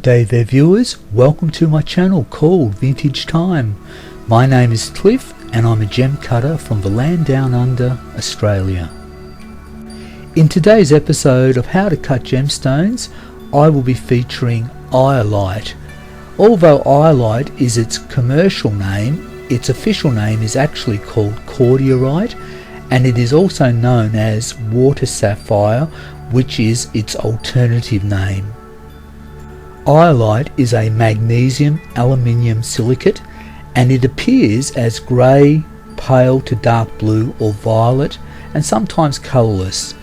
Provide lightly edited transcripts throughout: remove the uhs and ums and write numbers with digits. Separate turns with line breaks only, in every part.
G'day there viewers, welcome to my channel called Vintage Time. My name is Cliff and I'm a gem cutter from the land down under, Australia. In today's episode of How to Cut Gemstones, I will be featuring Iolite. Although Iolite is its commercial name, its official name is actually called cordierite, and it is also known as water sapphire, which is its alternative name. Iolite is a magnesium aluminium silicate, and it appears as grey, pale to dark blue or violet, and sometimes colourless.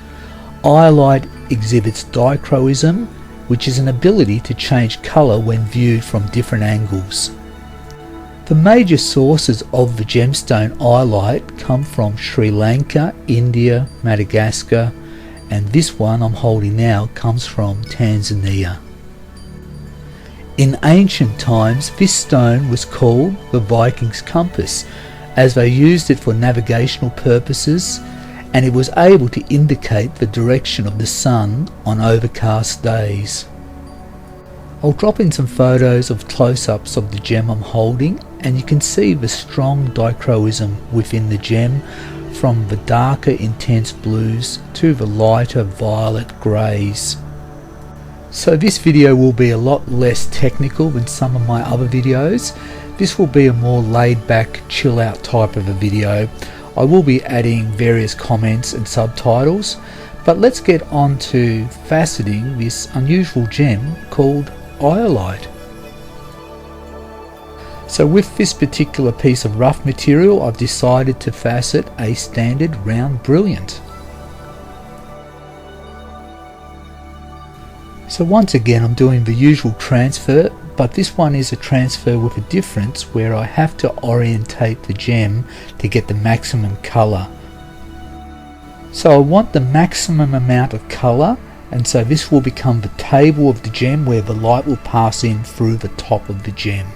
Iolite exhibits dichroism, which is an ability to change colour when viewed from different angles. The major sources of the gemstone Iolite come from Sri Lanka, India, Madagascar, and this one I'm holding now comes from Tanzania. In ancient times, this stone was called the Vikings' compass, as they used it for navigational purposes, and it was able to indicate the direction of the sun on overcast days. I'll drop in some photos of close-ups of the gem I'm holding, and you can see the strong dichroism within the gem, from the darker intense blues to the lighter violet greys. So this video will be a lot less technical than some of my other videos. This will be a more laid back, chill out type of a video. I will be adding various comments and subtitles, but let's get on to faceting this unusual gem called Iolite. So with this particular piece of rough material, I've decided to facet a standard round brilliant. So once again I'm doing the usual transfer, but this one is a transfer with a difference where I have to orientate the gem to get the maximum colour. So I want the maximum amount of colour, and so this will become the table of the gem where the light will pass in through the top of the gem.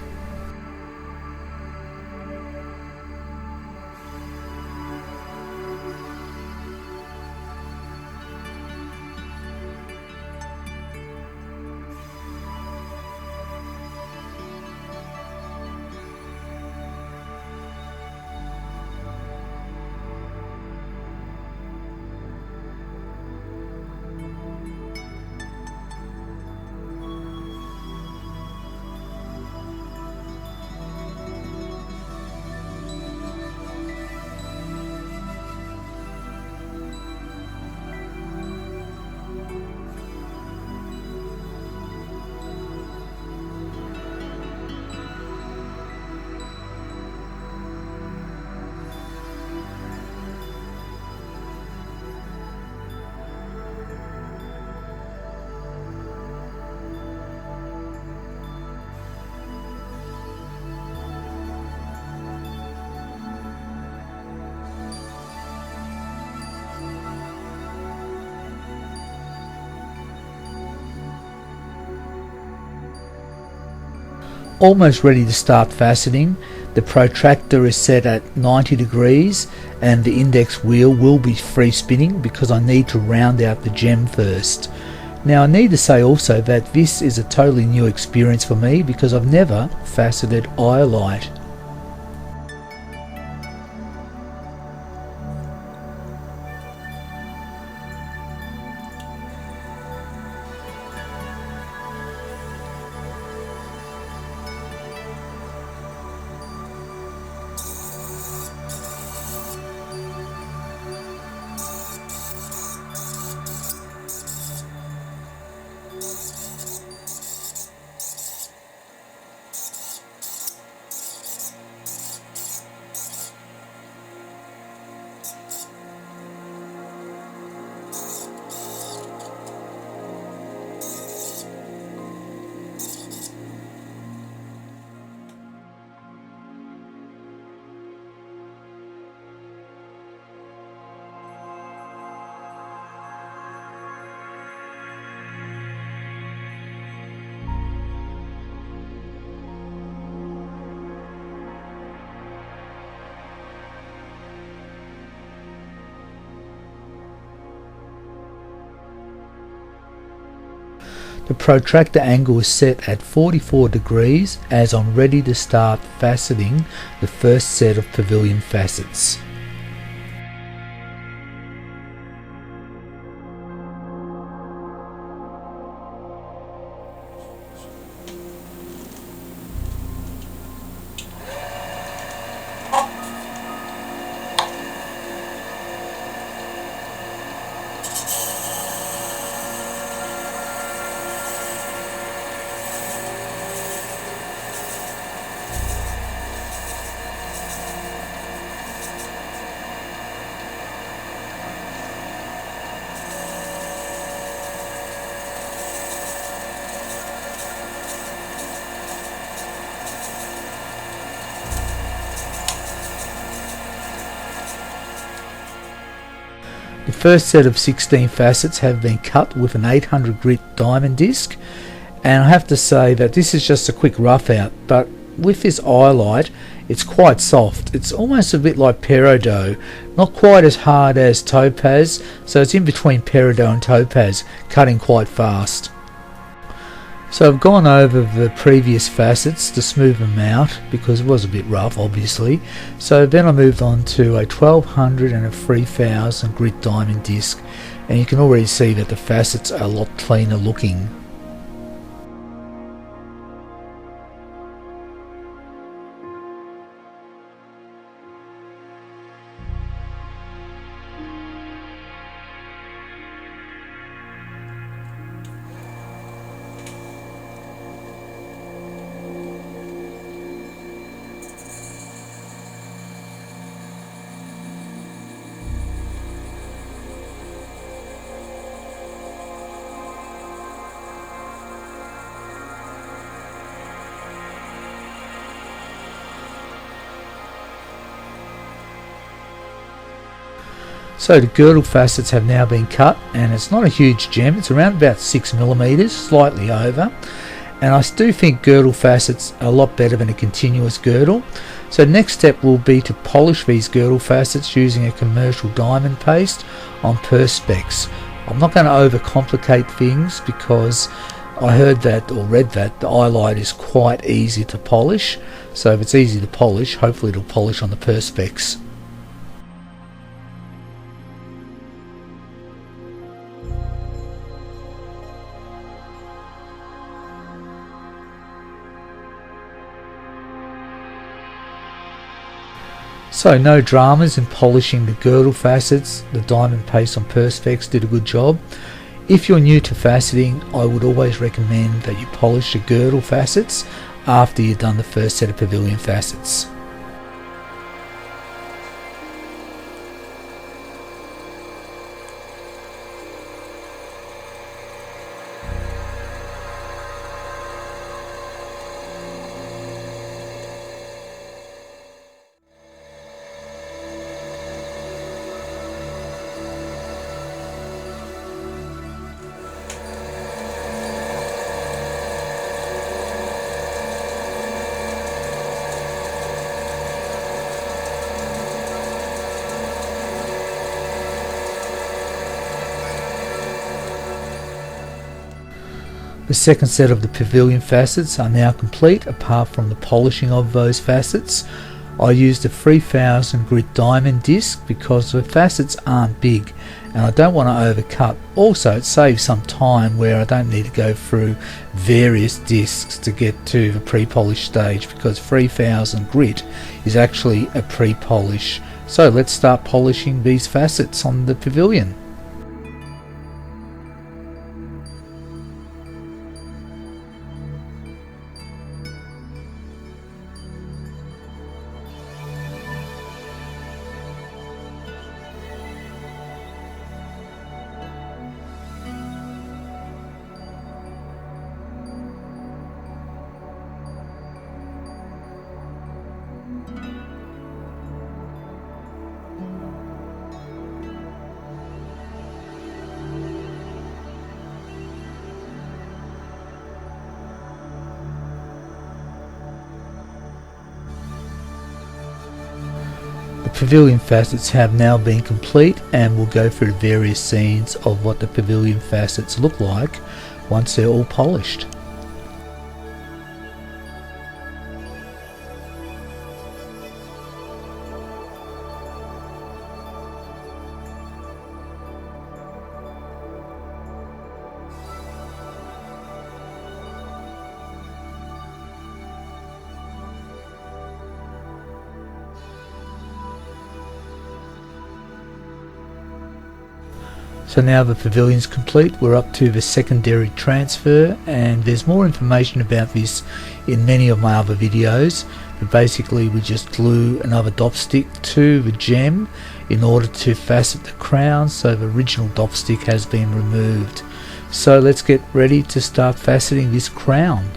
Almost ready to start faceting. The protractor is set at 90 degrees and the index wheel will be free spinning because I need to round out the gem first. Now I need to say also that this is a totally new experience for me because I've never faceted Iolite. The protractor angle is set at 44 degrees as I'm ready to start faceting the first set of pavilion facets. The first set of 16 facets have been cut with an 800 grit diamond disc, and I have to say that this is just a quick rough out, but with this Iolite it's quite soft. It's almost a bit like peridot, not quite as hard as topaz, so it's in between peridot and topaz, cutting quite fast. So I've gone over the previous facets to smooth them out because it was a bit rough obviously. So then I moved on to a 1200 and a 3000 grit diamond disc, and you can already see that the facets are a lot cleaner looking. So the girdle facets have now been cut, and it's not a huge gem, it's around about 6mm, slightly over, and I do think girdle facets are a lot better than a continuous girdle. So the next step will be to polish these girdle facets using a commercial diamond paste on perspex. I'm not going to overcomplicate things because I heard that or read that the Iolite is quite easy to polish, so if it's easy to polish, hopefully it'll polish on the perspex. So no dramas in polishing the girdle facets. The diamond paste on perspex did a good job. If you're new to faceting, I would always recommend that you polish the girdle facets after you've done the first set of pavilion facets. The second set of the pavilion facets are now complete, apart from the polishing of those facets. I used a 3000 grit diamond disc because the facets aren't big and I don't want to overcut. Also, it saves some time where I don't need to go through various discs to get to the pre-polish stage, because 3000 grit is actually a pre-polish. So let's start polishing these facets on the pavilion. The pavilion facets have now been complete, and we'll go through various scenes of what the pavilion facets look like once they're all polished. So now the pavilion's complete, we're up to the secondary transfer, and there's more information about this in many of my other videos. But basically we just glue another dop stick to the gem in order to facet the crown, so the original dop stick has been removed. So let's get ready to start faceting this crown.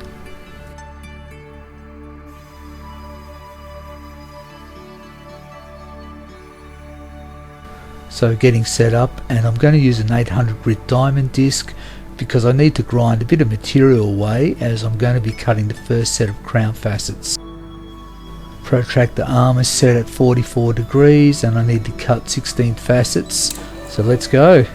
So getting set up, and I'm going to use an 800 grit diamond disc because I need to grind a bit of material away as I'm going to be cutting the first set of crown facets. Protractor arm is set at 44 degrees and I need to cut 16 facets, so let's go.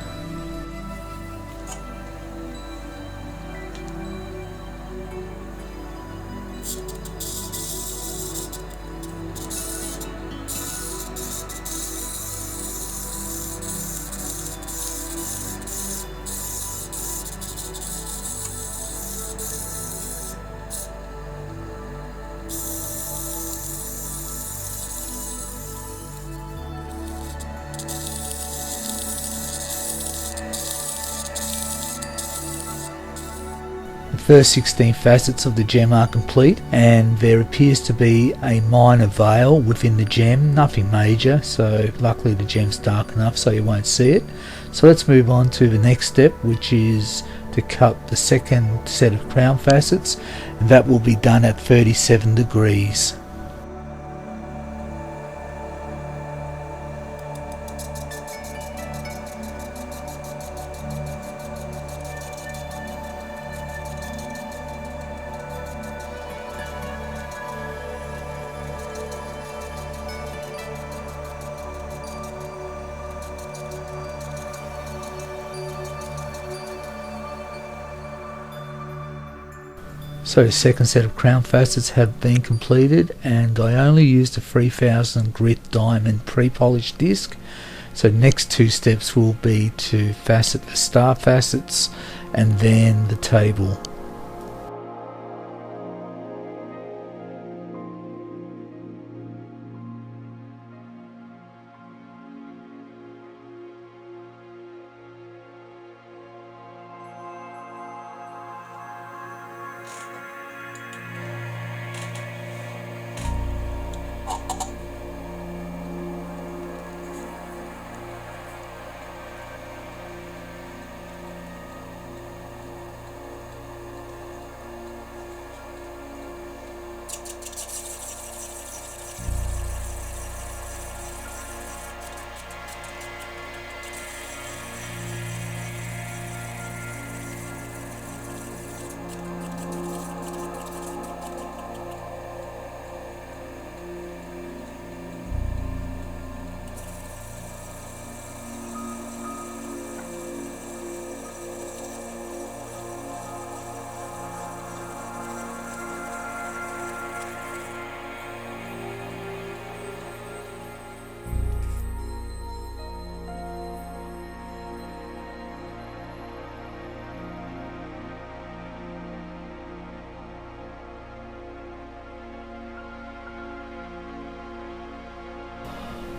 The first 16 facets of the gem are complete, and there appears to be a minor veil within the gem, nothing major, so luckily the gem's dark enough so you won't see it. So let's move on to the next step, which is to cut the second set of crown facets, and that will be done at 37 degrees. So the second set of crown facets have been completed, and I only used a 3000 grit diamond pre-polished disc. So next two steps will be to facet the star facets and then the table.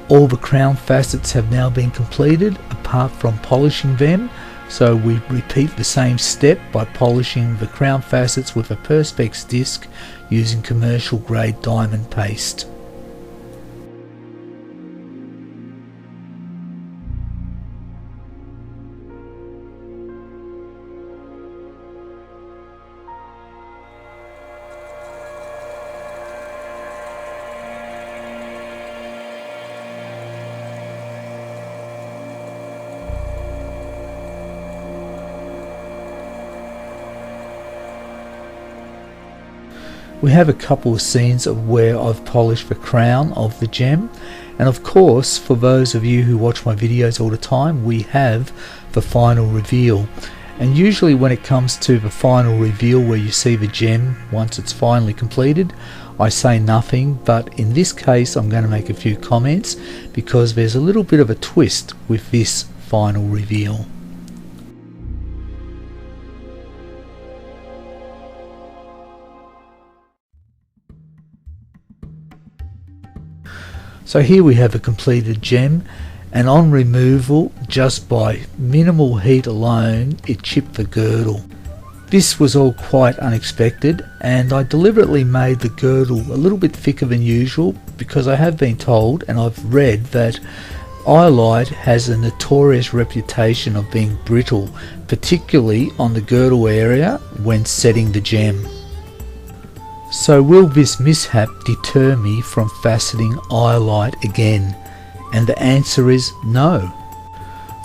All the crown facets have now been completed apart from polishing them, so we repeat the same step by polishing the crown facets with a perspex disc using commercial grade diamond paste. We have a couple of scenes of where I've polished the crown of the gem, and of course for those of you who watch my videos all the time, we have the final reveal. And usually when it comes to the final reveal where you see the gem once it's finally completed, I say nothing, but in this case I'm going to make a few comments because there's a little bit of a twist with this final reveal. So here we have a completed gem, and on removal, just by minimal heat alone, it chipped the girdle. This was all quite unexpected, and I deliberately made the girdle a little bit thicker than usual because I have been told and I've read that Iolite has a notorious reputation of being brittle, particularly on the girdle area when setting the gem. So will this mishap deter me from faceting Iolite again? And the answer is no.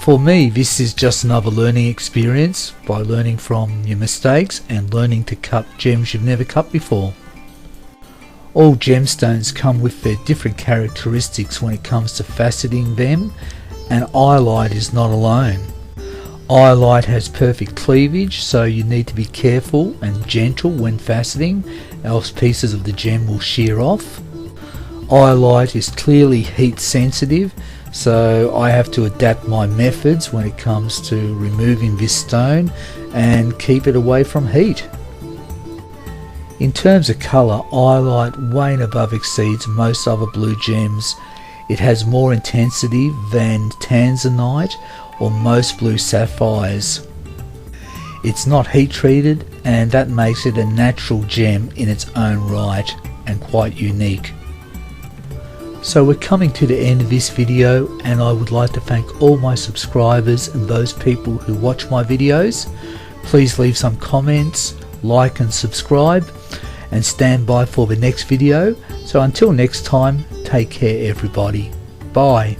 For me, this is just another learning experience by learning from your mistakes and learning to cut gems you've never cut before. All gemstones come with their different characteristics when it comes to faceting them, and Iolite is not alone. Iolite has perfect cleavage, so you need to be careful and gentle when faceting, else pieces of the gem will shear off. Iolite is clearly heat sensitive, so I have to adapt my methods when it comes to removing this stone and keep it away from heat. In terms of colour, Iolite way and above exceeds most other blue gems. It has more intensity than Tanzanite or most blue sapphires. It's not heat treated, and that makes it a natural gem in its own right and quite unique. So we're coming to the end of this video, and I would like to thank all my subscribers and those people who watch my videos. Please leave some comments, like and subscribe, and stand by for the next video. So until next time, take care everybody. Bye.